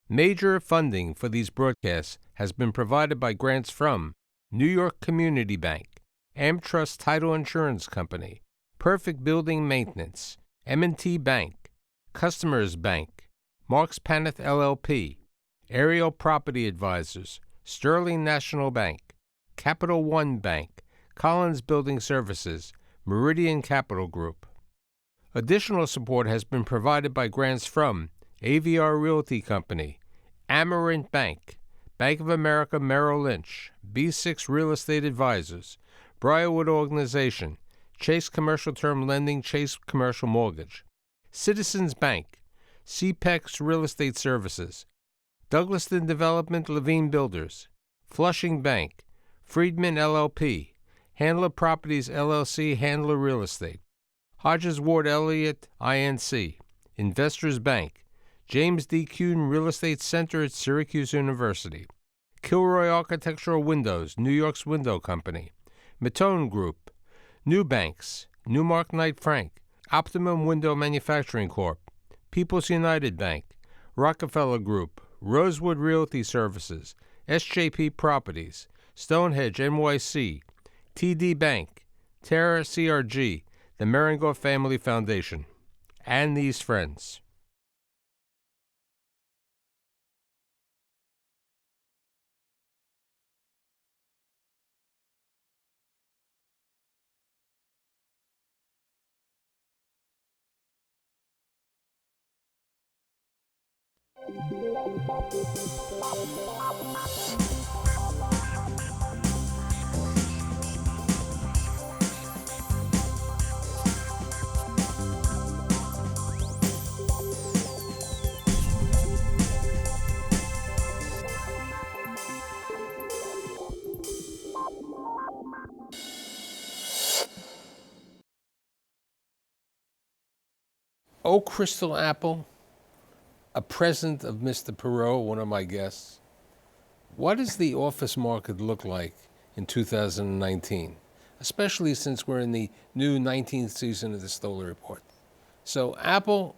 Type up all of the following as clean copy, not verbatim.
Major funding for these broadcasts has been provided by grants from New York Community Bank, AmTrust Title Insurance Company, Perfect Building Maintenance, M&T Bank, Customers Bank, Marks Paneth LLP, Ariel Property Advisors, Sterling National Bank, Capital One Bank, Collins Building Services, Meridian Capital Group. Additional support has been provided by grants from AVR Realty Company, Amerant Bank, Bank of America Merrill Lynch, B6 Real Estate Advisors, Briarwood Organization, Chase Commercial Term Lending, Chase Commercial Mortgage, Citizens Bank, CPEX Real Estate Services, Douglaston Development Levine Builders, Flushing Bank, Friedman LLP, Handler Properties LLC, Handler Real Estate, Hodges Ward Elliott INC, Investors Bank, James D. Kuhn Real Estate Center at Syracuse University, Kilroy Architectural Windows, New York's Window Company, Matone Group, New Banks, Newmark Knight Frank, Optimum Window Manufacturing Corp., People's United Bank, Rockefeller Group, Rosewood Realty Services, SJP Properties, Stonehenge NYC, TD Bank, Terra CRG, the Meringor Family Foundation, and these friends. Oh, Crystal Apple, a present of Mr. Perot, one of my guests. What does the office market look like in 2019, especially since we're in the new 19th season of the Stoller Report? So, Apple,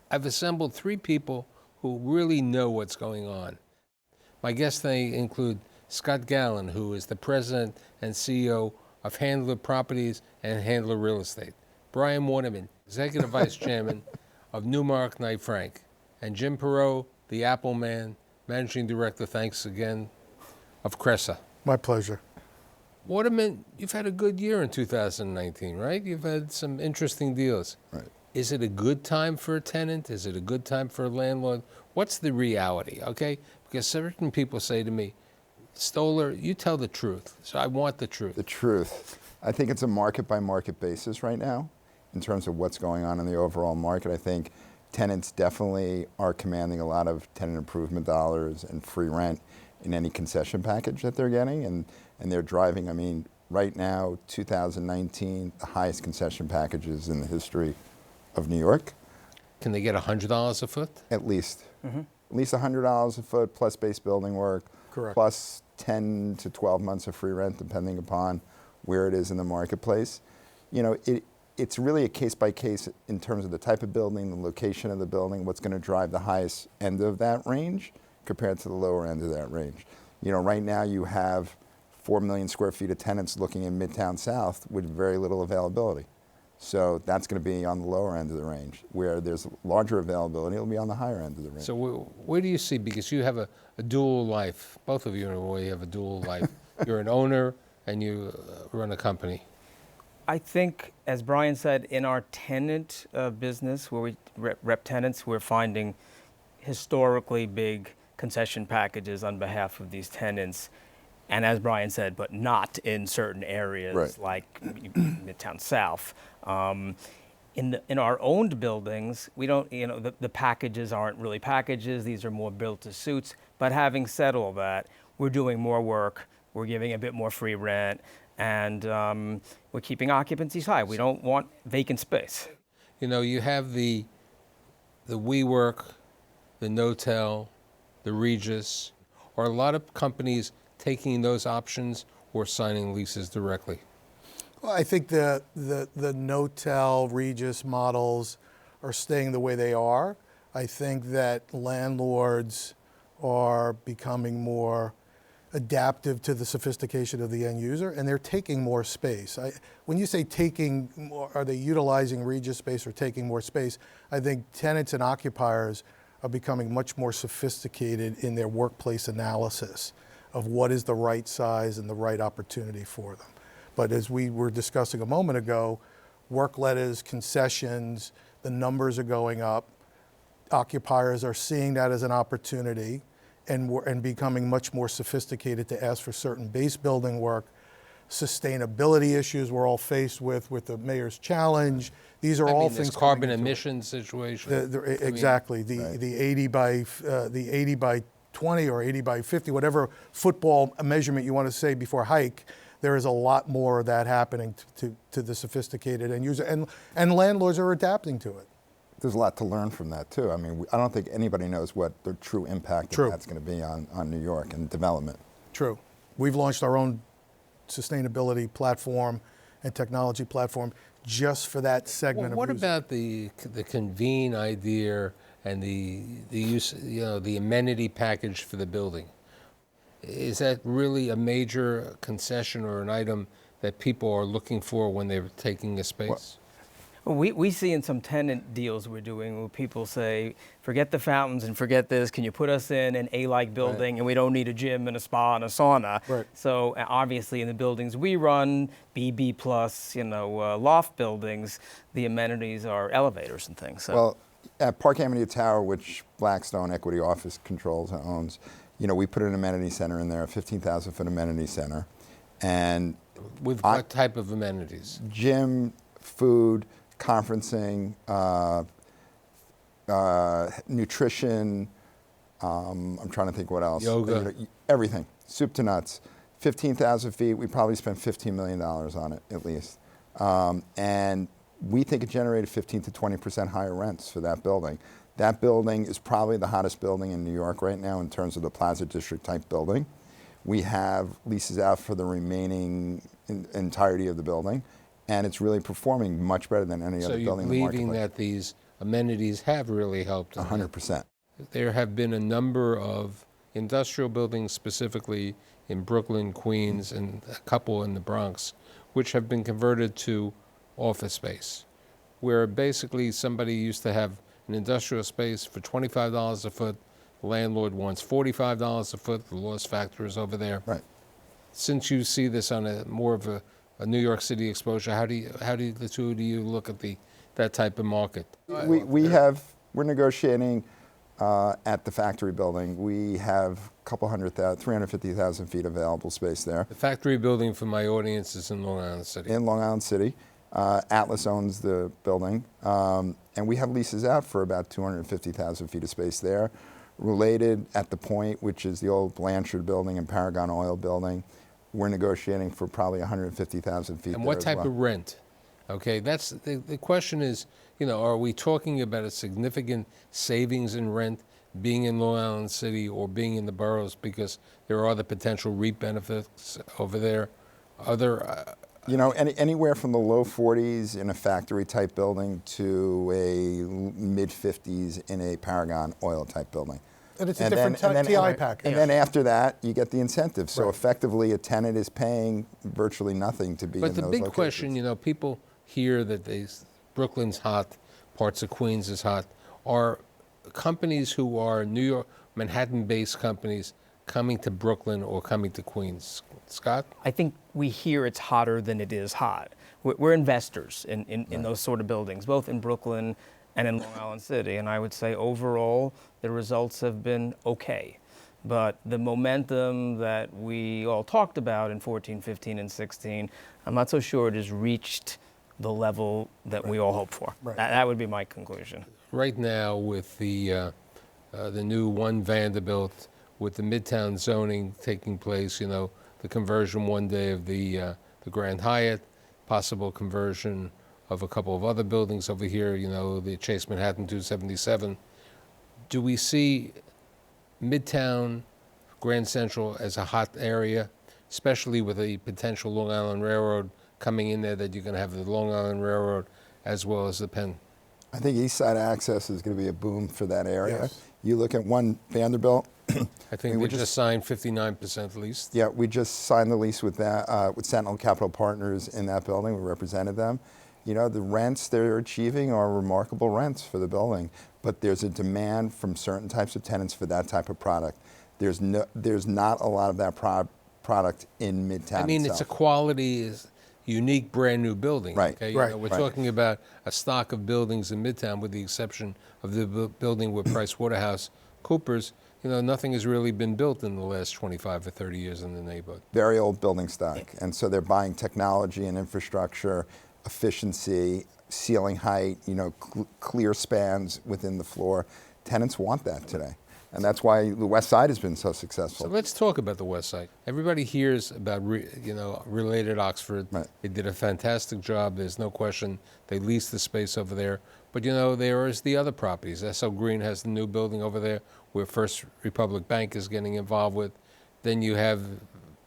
I've assembled three people who really know what's going on. My guests today include Scott Gallen, who is the president and CEO of Handler Properties and Handler Real Estate, Brian Waterman, executive vice chairman of Newmark Knight Frank, and Jim Perot, the Apple man, managing director, thanks again, of Cressa. My pleasure. Waterman, you've had a good year in 2019, right? You've had some interesting deals. Right. Is it a good time for a tenant? Is it a good time for a landlord? What's the reality, okay? Because certain people say to me, Stoller, you tell the truth. So I want the truth. The truth. I think it's a market-by-market basis right now in terms of what's going on in the overall market. I think tenants definitely are commanding a lot of tenant improvement dollars and free rent in any concession package that they're getting, and they're driving, I mean, right now, 2019, the highest concession packages in the history of New York. Can they get $100 a foot? At least. Mm-hmm. At least $100 a foot plus base building work. Correct. Plus 10 to 12 months of free rent, depending upon where it is in the marketplace. You know, it's really a case by case in terms of the type of building, the location of the building, what's going to drive the highest end of that range compared to the lower end of that range. You know, right now you have 4 million square feet of tenants looking in Midtown South with very little availability. So that's going to be on the lower end of the range. Where there's larger availability, it'll be on the higher end of the range. So where do you see, because you have a dual life, both of you in a way have a dual life. You're an owner and you run a company. I think, as Brian said, in our tenant business, where we rep tenants, we're finding historically big concession packages on behalf of these tenants. And as Brian said, but not in certain areas Right. like Midtown South. In our owned buildings, we don't, you know, the packages aren't really packages. These are more built to suits. But having said all that, we're doing more work. We're giving a bit more free rent. And we're keeping occupancies high. We don't want vacant space. You know, you have the WeWork, the Notel, the Regus. Are a lot of companies taking those options or signing leases directly? Well, I think the Notel, Regus models are staying the way they are. I think that landlords are becoming more adaptive to the sophistication of the end user, and they're taking more space. When you say taking more, are they utilizing Regis space or taking more space? I think tenants and occupiers are becoming much more sophisticated in their workplace analysis of what is the right size and the right opportunity for them. But as we were discussing a moment ago, work letters, concessions, the numbers are going up. Occupiers are seeing that as an opportunity and becoming much more sophisticated to ask for certain base building work. Sustainability issues we're all faced with the mayor's challenge. These are all things. Carbon emission situation. Exactly. Right. The 80 by 20 or 80 by 50, whatever football measurement you want to say before hike. There is a lot more of that happening to the sophisticated end user, and landlords are adapting to it. There's a lot to learn from that too. I mean, I don't think anybody knows what the true impact of that's going to be on New York and development. True. We've launched our own sustainability platform and technology platform just for that segment. What about the convene idea and the use, the amenity package for the building? Is that really a major concession or an item that people are looking for when they're taking a space? Well, we see in some tenant deals we're doing where people say, forget the fountains and forget this, can you put us in an A-like building and we don't need a gym and a spa and a sauna. Right. So obviously in the buildings we run, BB plus, loft buildings, the amenities are elevators and things. So. Well, at Park Avenue Tower, which Blackstone Equity Office controls and owns, we put an amenity center in there, a 15,000 foot amenity center. And with what type of amenities? Gym, food, conferencing, nutrition, I'm trying to think what else. Yoga. Everything, soup to nuts. 15,000 feet, we probably spent $15 million on it at least. And we think it generated 15 to 20% higher rents for that building. That building is probably the hottest building in New York right now in terms of the Plaza District type building. We have leases out for the remaining entirety of the building, and it's really performing much better than any other building in the marketplace. So you're believing that these amenities have really helped? 100%. There have been a number of industrial buildings, specifically in Brooklyn, Queens, and a couple in the Bronx, which have been converted to office space, where basically somebody used to have an industrial space for $25 a foot. The landlord wants $45 a foot. The loss factor is over there. Right. Since you see this on a more of a New York City exposure, how do the two of you look at that type of market? We're negotiating at the factory building. We have a couple 350,000 feet available space there. The factory building, for my audience, is in Long Island City. In Long Island City. Atlas owns the building, and we have leases out for about 250,000 feet of space there. Related at the Point, which is the old Blanchard building and Paragon Oil building, we're negotiating for probably 150,000 feet. And what type of rent? Okay, that's the question is, are we talking about a significant savings in rent being in Long Island City or being in the boroughs, because there are the potential REIT benefits over there? Anywhere from the low 40s in a factory type building to a mid 50s in a Paragon Oil type building. And it's a different TI package. And then after that, you get the incentive. So Right. effectively, a tenant is paying virtually nothing to be in those But the big locations. question, people hear that Brooklyn's hot, parts of Queens is hot. Are companies who are New York, Manhattan-based companies coming to Brooklyn or coming to Queens? Scott? I think we hear it's hotter than it is hot. We're investors in those sort of buildings, both in Brooklyn and in Long Island City. And I would say overall, the results have been okay. But the momentum that we all talked about in 14, 15, and 16, I'm not so sure it has reached the level that we all hope for. Right. That would be my conclusion. Right now, with the new One Vanderbilt, with the Midtown zoning taking place, the conversion one day of the Grand Hyatt, possible conversion of a couple of other buildings over here, the Chase Manhattan 277. Do we see Midtown, Grand Central as a hot area, especially with a potential Long Island Railroad coming in there, that you're going to have the Long Island Railroad as well as the Penn? I think East Side access is going to be a boom for that area. Yes. You look at One Vanderbilt. I think we just signed 59% leased. Yeah, we just signed the lease with that with Sentinel Capital Partners in that building. We represented them. You know, the rents they're achieving are remarkable rents for the building, but there's a demand from certain types of tenants for that type of product. There's not a lot of that product in Midtown. I mean, itself. it's a quality, unique, brand new building. Right. Okay? Right. You know, we're Right. talking about a stock of buildings in Midtown, with the exception of the building with Price Waterhouse Coopers. You know, nothing has really been built in the last 25 or 30 years in the neighborhood. Very old building stock, and so they're buying technology and infrastructure, efficiency, ceiling height, you know, clear spans within the floor. Tenants want that today, and that's why the West Side has been so successful. So let's talk about the West Side. Everybody hears about, Related Oxford. Right. They did a fantastic job. There's no question. They leased the space over there. But, you know, there is the other properties. SL Green has the new building over there where First Republic Bank is getting involved with. Then you have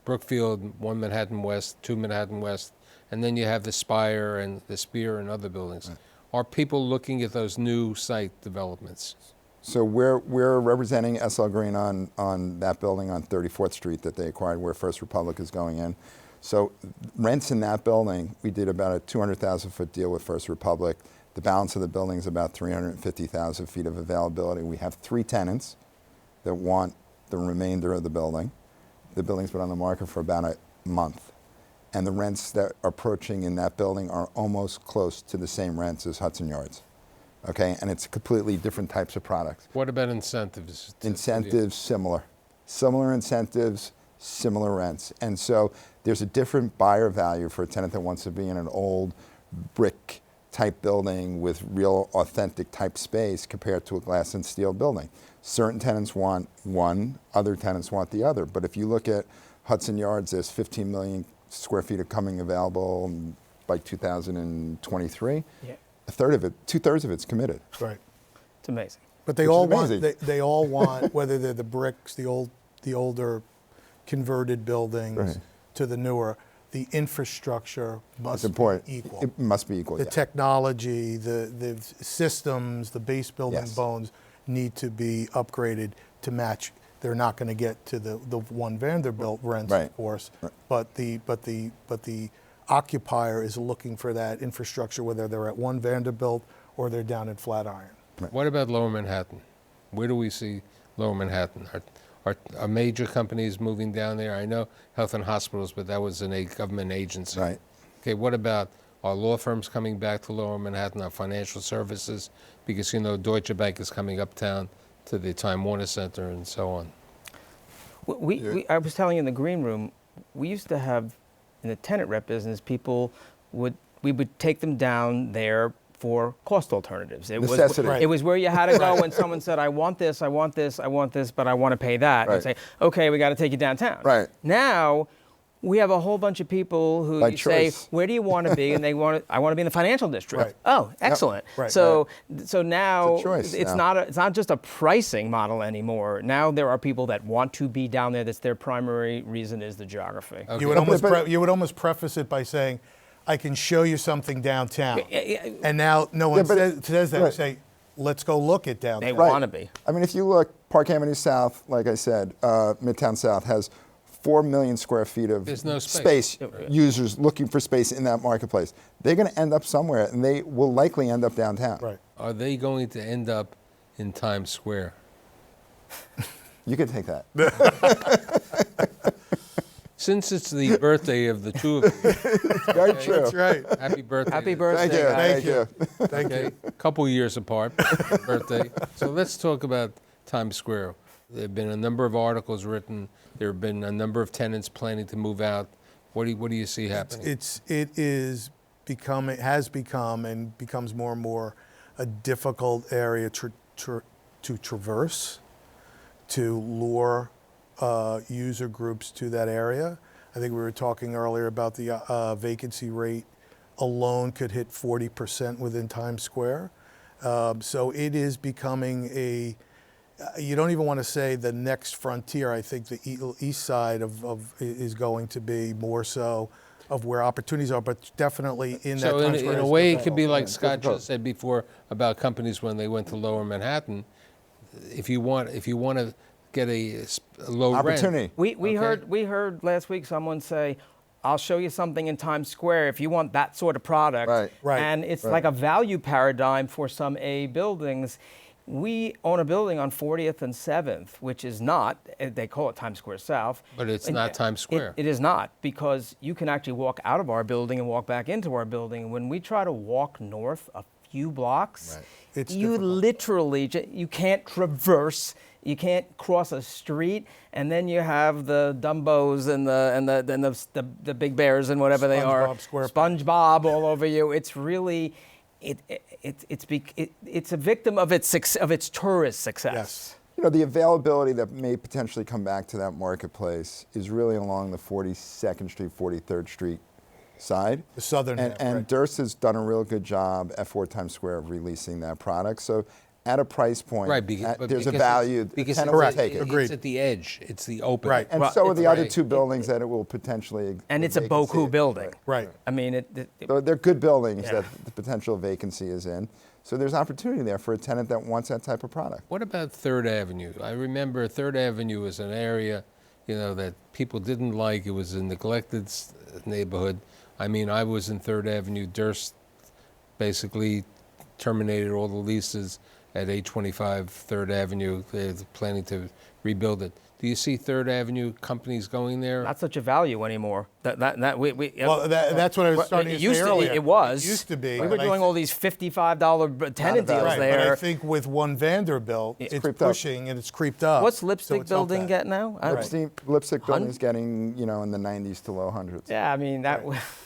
Brookfield, 1 Manhattan West, 2 Manhattan West. And then you have the Spire and the Spear and other buildings. Right. Are people looking at those new site developments? So we're representing SL Green on that building on 34th Street that they acquired, where First Republic is going in. So rents in that building, we did about a 200,000 foot deal with First Republic. The balance of the building is about 350,000 feet of availability. We have 3 tenants that want the remainder of the building. The building's been on the market for about a month. And the rents that are approaching in that building are almost close to the same rents as Hudson Yards. Okay, and it's completely different types of products. What about incentives? Incentives, similar. Similar incentives, similar rents. And so there's a different buyer value for a tenant that wants to be in an old brick type building with real authentic type space compared to a glass and steel building. Certain tenants want one, other tenants want the other. But if you look at Hudson Yards, there's 15 million square feet of coming available by 2023. Yeah. Two-thirds of it's committed. Right. It's amazing. But they Which is all want, amazing. they all want, whether they're the bricks, the older converted buildings, Right. to the newer, the infrastructure must It's important. be equal. It must be equal, The yeah. technology, the systems, the base building Yes. bones need to be upgraded to match. They're not going to get to the One Vanderbilt rents, Right. of course, Right. but the occupier is looking for that infrastructure, whether they're at One Vanderbilt or they're down in Flatiron. What about Lower Manhattan? Where do we see Lower Manhattan? Are major companies moving down there? I know Health and Hospitals, but that was a government agency. Right. Okay, what about our law firms coming back to Lower Manhattan, our financial services? Because, you know, Deutsche Bank is coming uptown to the Time Warner Center and so on. I was telling you in the green room, we used to have, in the tenant rep business, we would take them down there for cost alternatives. Necessity. Right. It was where you had to go when someone said, I want this, I want this, I want this, but I want to pay that. Right. And say, okay, we got to take you downtown. Now Now, we have a whole bunch of people who By you choice. say, where do you want to be? And I want to be in the financial district. Right. Oh, excellent. Right. So now It's a choice it's now. not just a pricing model anymore. Now there are people that want to be down there. That's their primary reason is the geography. Okay. You would almost preface it by saying, I can show you something downtown. And now no one says that. Right. We say, let's go look at downtown. They Right. want to be. I mean, if you look, Park Avenue South, like I said, Midtown South has 4 million square feet of There's no space. users looking for space in that marketplace. They're going to end up somewhere, and they will likely end up downtown. Right. Are they going to end up in Times Square? You can take that. Since it's the birthday of the two of you, Very true. That's right. happy birthday. Happy birthday. Thank you. guys. Thank you. Thank you. Okay, a couple years apart, birthday. So let's talk about Times Square. There have been a number of articles written. There have been a number of tenants planning to move out. What do you see happening? It has become and becomes more and more a difficult area to traverse, to lure user groups to that area. I think we were talking earlier about the vacancy rate alone could hit 40% within Times Square. So it is becoming you don't even want to say the next frontier. I think the east side is going to be more so of where opportunities are, but definitely in that So Times Square in a is way, it difficult. could be like Yeah, Scott difficult. just said before about companies when they went to Lower Manhattan. If you want to get a low Opportunity. rent, We heard last week someone say, "I'll show you something in Times Square if you want that sort of product." Right. Right. And it's Right. like a value paradigm for some A buildings. We own a building on 40th and 7th, which is not, they call it Times Square South. But it's And, not Times Square. It is not, because you can actually walk out of our building and walk back into our building. When we try to walk north a few blocks, Right. It's you difficult. literally, you can't traverse, you can't cross a street, and then you have the Dumbos and the Big Bears and whatever they are, SpongeBob SquarePants. SpongeBob all over you. It's really, it's a victim of its tourist success. Yes. You know, the availability that may potentially come back to that marketplace is really along the 42nd Street, 43rd Street side. The southern half, And right. Durst has done a real good job at 4 Times Square of releasing that product. So at a price point, right? Because, but there's a because value. it's- because tenants will Correct. take it. Agreed. It's at the edge. It's the open. Right. And Well, so are the other right. 2 buildings that it will potentially. And it's a vacancy. Boku building. Right. I mean, So they're good buildings Yeah. that the potential vacancy is in. So there's opportunity there for a tenant that wants that type of product. What about Third Avenue? I remember Third Avenue was an area, that people didn't like. It was a neglected neighborhood. I mean, I was in Third Avenue. Durst basically terminated all the leases at 825 Third Avenue. They're planning to rebuild it. Do you see Third Avenue companies going there? not such a value anymore. We Well, that's what I was Well, starting it to used say to- earlier. it was. It used to be. We were and I doing all these $55 tenant deals Right, there. but I think with One Vanderbilt, it's creeped up. pushing and it's creeped up. What's so Lipstick it's not Building bad. get now? Lipstick building is getting, in the 90s to low hundreds. Yeah, I mean that.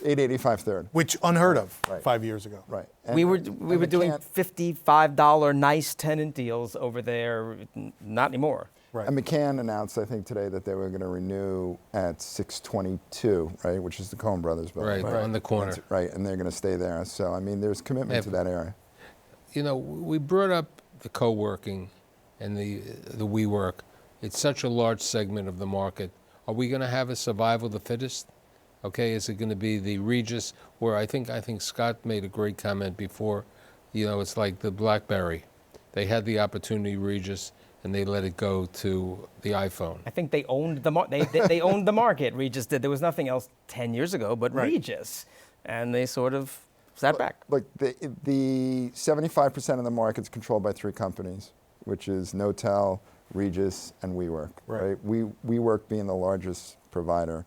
885 Third. Which unheard of Right. 5 years ago. Right. We were and doing McCann- $55 nice tenant deals over there. Not anymore. Right. And McCann announced, I think, today that they were going to renew at 622, right, which is the Coen Brothers building. Right, on the corner. Right, and they're going to stay there. So, I mean, there's commitment to that area. We brought up the co-working and the WeWork. It's such a large segment of the market. Are we going to have a survival of the fittest? Okay, is it going to be the Regis, where I think Scott made a great comment before, it's like the BlackBerry. They had the opportunity, Regis, and they let it go to the iPhone. I think they owned they owned the market. Regis did. There was nothing else 10 years ago but Right. Regis, and they sort of sat back. Look, the 75% of the market's controlled by 3 companies, which is Notel, Regis, and WeWork. Right. WeWork being the largest provider.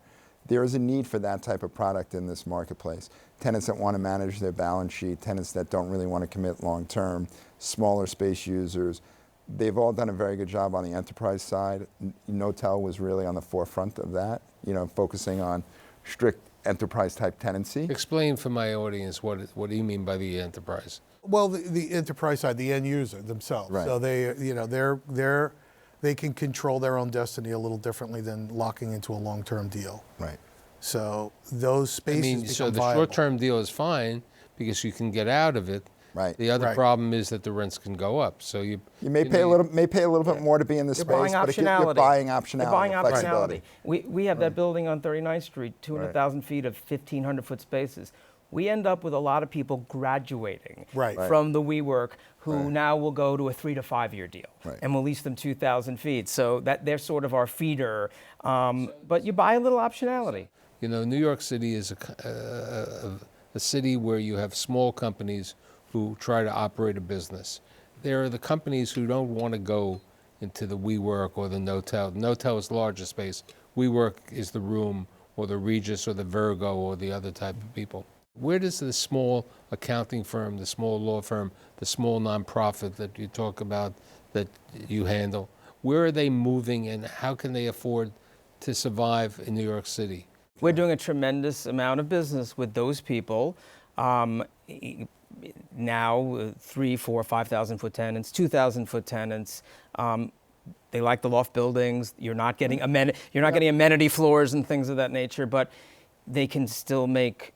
There is a need for that type of product in this marketplace. Tenants that want to manage their balance sheet, tenants that don't really want to commit long term, smaller space users. They've all done a very good job on the enterprise side. Notel was really on the forefront of that, focusing on strict enterprise type tenancy. Explain for my audience what do you mean by the enterprise? Well, the enterprise side, the end user themselves. Right. So they can control their own destiny a little differently than locking into a long-term deal. Right. So those spaces become So the viable. short-term deal is fine because you can get out of it. Right. The other Right. problem is that the rents can go up. So you You pay a little bit more to be in the You're space, buying but optionality. you're buying optionality, You're buying flexibility. optionality. We have that building on 39th Street, 200,000 feet of 1,500-foot spaces. We end up with a lot of people graduating Right. Right. from the WeWork who Right. now will go to a 3 to 5 year deal, Right. and we'll lease them 2,000 feet. So that they're sort of our feeder. But you buy a little optionality. New York City is a city where you have small companies who try to operate a business. There are the companies who don't want to go into the WeWork or the Notel. Notel is the largest space. WeWork is the room, or the Regis or the Virgo or the other type of people. Where does the small accounting firm, the small law firm, the small nonprofit that you talk about that you handle, where are they moving and how can they afford to survive in New York City? We're doing a tremendous amount of business with those people. Now, 3, 4, 5,000-foot tenants, 2,000-foot tenants. They like the loft buildings. You're not getting amenity floors and things of that nature, but they can still make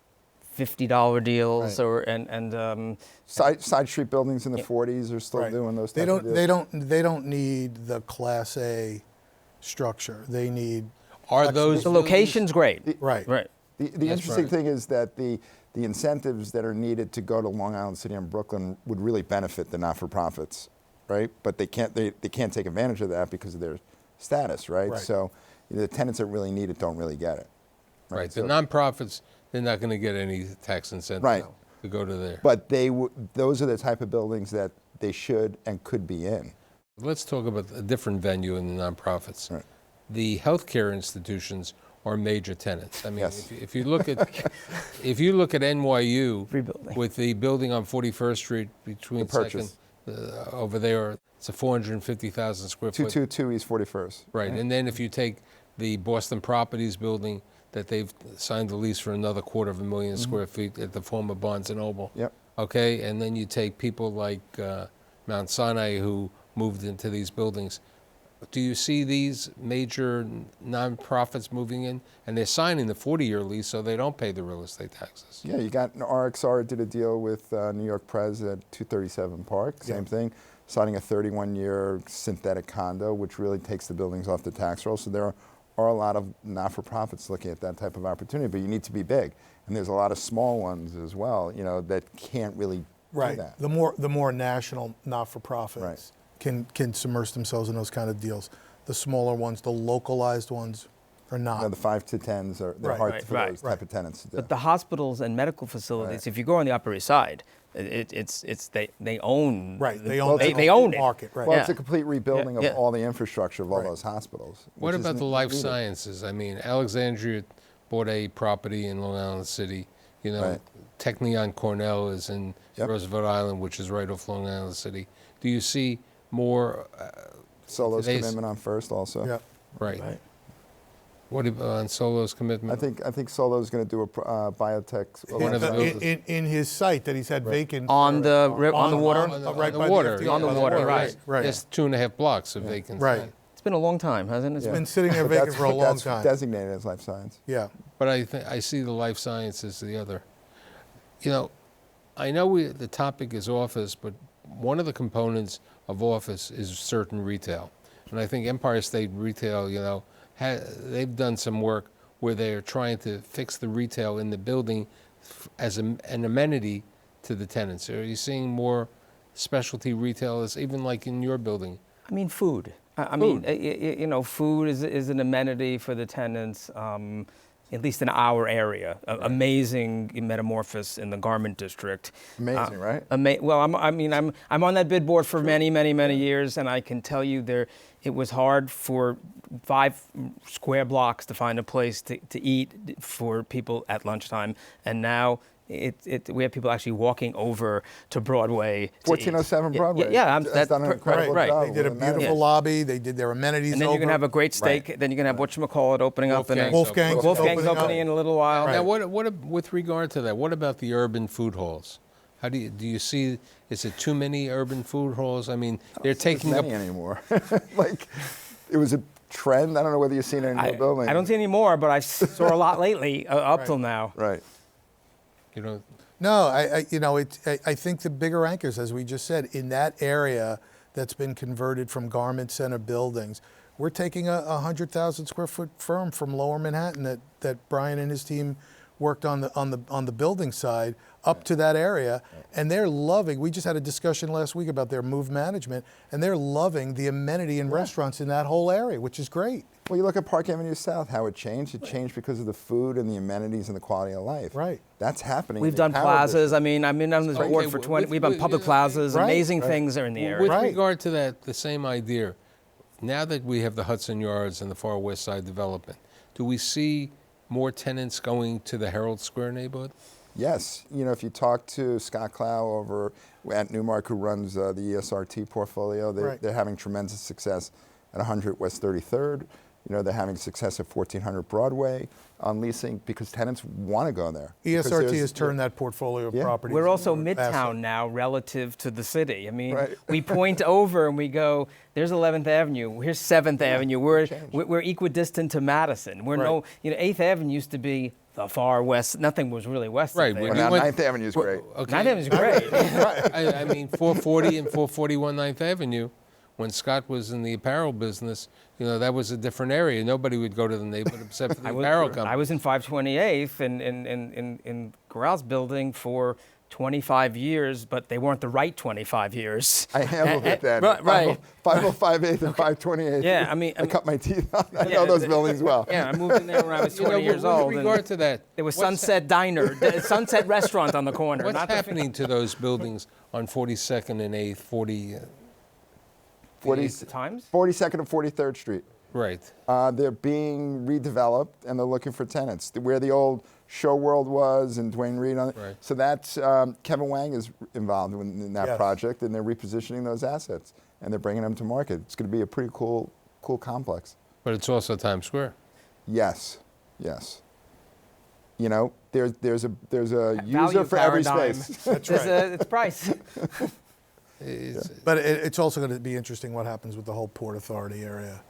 $50 deals Right. Side street buildings in the 40s are still Right. doing those. They type of don't. deals. They don't need the Class A structure. They need Are those The location's great. right. Right. The That's interesting right. thing is that the incentives that are needed to go to Long Island City and Brooklyn would really benefit the not-for-profits, right? But they can't take advantage of that because of their status, right? Right. So the tenants that really need it don't really get it. Right. The So- nonprofits, they're not going to get any tax incentive Right. to go to there. But those are the type of buildings that they should and could be in. Let's talk about a different venue in the nonprofits. Right. The healthcare institutions are major tenants. I mean, Yes. if you look at NYU Free building. with the building on 41st Street between The Purchase. over there, it's a 450,000 square foot. 222 East 41st. Right, and then if you take the Boston Properties building that they've signed the lease for another 250,000 square feet at the former Barnes and Noble. Yep. Okay, and then you take people like Mount Sinai who moved into these buildings. Do you see these major nonprofits moving in, and they're signing the 40-year lease so they don't pay the real estate taxes? Yeah, you got RXR did a deal with New York Pres at 237 Park, same Yeah. thing, signing a 31-year synthetic condo, which really takes the buildings off the tax roll. So there are a lot of not-for-profits looking at that type of opportunity, but you need to be big. And there's a lot of small ones as well, that can't really do Right. that. The more national not-for-profits Right. can submerge themselves in those kind of deals. The smaller ones, the localized ones, are not. The 5 to 10s are they're Right. hard Right, for right. those type of tenants to do. But the hospitals and medical facilities, Right. if you go on the Upper East Side, they own. Right. They the- own they own it. market. Right. Well, Yeah. it's a complete rebuilding Yeah. of all the infrastructure of all Right. those hospitals. What which about is the life needed. sciences? I mean, Alexandria bought a property in Long Island City. Right. Technion Cornell is in Yep. Roosevelt Island, which is right off Long Island City. Do you see more? Solo's today's- commitment on First also. Yep. Right. Right. What on Solo's commitment? I think Solo's going to do a biotech. One of the buildings. In his site that he's had vacant On the water? On the right by the water. FDR, yeah, on the by water, right. Right. There's 2.5 blocks of vacant Right. land. It's been a long time, hasn't it? Yeah. been sitting there But vacant that's- for a but long that's time. designated as life science. Yeah. But I see the life sciences the other. I know the topic is office, but one of the components of office is certain retail. And I think Empire State Retail, they've done some work where they're trying to fix the retail in the building as an amenity to the tenants. Are you seeing more specialty retailers, even like in your building? I mean, food. I mean, food is an amenity for the tenants, at least in our area. Amazing metamorphosis in the garment district. Amazing, right? Well, I'm on that bid board for many years, and I can tell you it was hard for 5 square blocks to find a place to eat for people at lunchtime, and now we have people actually walking over to Broadway. to eat. 1407 Broadway. Yeah, has done an incredible right. job. They did a with amenities. beautiful lobby. They did their amenities And then you're gonna have a great steak. Right. Then you're gonna have whatchamacallit opening up. Wolfgang's opening Wolfgang's up. opening in a little while. Now, what with regard to that? What about the urban food halls? How do you see? Is it too many urban food halls? I mean, they're taking There's up. many anymore. Like, it was a trend. I don't know whether you've seen it in your building. I don't see any more, but I saw a lot lately up Right. till now. Right. No, I think the bigger anchors, as we just said, in that area that's been converted from garment center buildings, we're taking a 100,000 square foot firm from Lower Manhattan that Brian and his team worked on the building side up to that area, and they're loving. We just had a discussion last week about their move management, and they're loving the amenity and restaurants in that whole area, which is great. Well, you look at Park Avenue South, how it changed. It changed because of the food and the amenities and the quality of life. Right. That's happening. We've in done Power plazas. District. I mean, I've been on this board for 20. We've done public plazas. Right, Amazing right. things are in the area. With Right. regard to that, the same idea. Now that we have the Hudson Yards and the Far West Side development, do we see more tenants going to the Herald Square neighborhood? Yes. If you talk to Scott Clow over at Newmark, who runs the ESRT portfolio, Right. they're having tremendous success at 100 West 33rd. They're having success at 1400 Broadway on leasing because tenants want to go there. Because ESRT there's- has turned that portfolio of Yeah. properties. We're also into an asset. Midtown now relative to the city. I mean, Right. we point over and we go, there's 11th Avenue, here's 7th Avenue. We're equidistant to Madison. Right. 8th Avenue used to be the far west. Nothing was really west Right, of there. when Well, you now went- 9th Avenue is great. Okay. 9th Avenue is great. I mean, 440 and 441 9th Avenue when Scott was in the apparel business, that was a different area. Nobody would go to the neighborhood except for the apparel company. I was in 528th in Corral's building for 25 years, but they weren't the right 25 years. I handled it then. Right. 505 and 528. Yeah, I mean, I cut my teeth on. I know those buildings well. Yeah, I moved in there when I was 20 years old. With regard to that, There was Sunset Diner, Sunset Restaurant on the corner. what's not the- happening to those buildings on 42nd and 8th, 40, Times? 42nd and 43rd Street. right? They're being redeveloped, and they're looking for tenants. Where the old Show World was and Dwayne Reed on it. Right. So that's, Kevin Wang is involved in that Yes. project, and they're repositioning those assets, and they're bringing them to market. It's going to be a pretty cool complex. But it's also Times Square. Yes, yes. There's a Value user for every paradigm. space. That's right. It's price. It's- But it's also going to be interesting what happens with the whole Port Authority area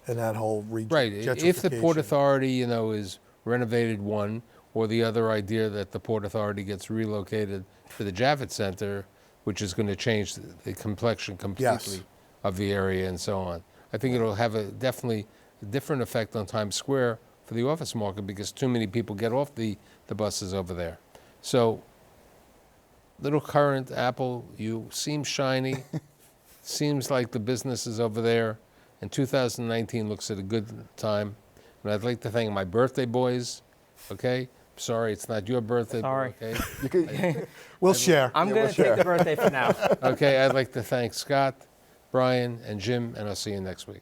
and that whole Right. If the Port Authority, is renovated one, or the other idea that the Port Authority gets relocated to the Javits Center, which is going to change the complexion completely of the area and so on. I think it'll have definitely a different effect on Times Square for the office market because too many people get off the buses over there. So, little current, Apple, you seem shiny. Seems like the business is over there. And 2019 looks at a good time. And I'd like to thank my birthday boys, okay? Sorry, it's not your birthday, Sorry. okay? You could, We'll share. I'm Yeah, going we'll to take share. the birthday for now. Okay, I'd like to thank Scott, Brian, and Jim, and I'll see you next week.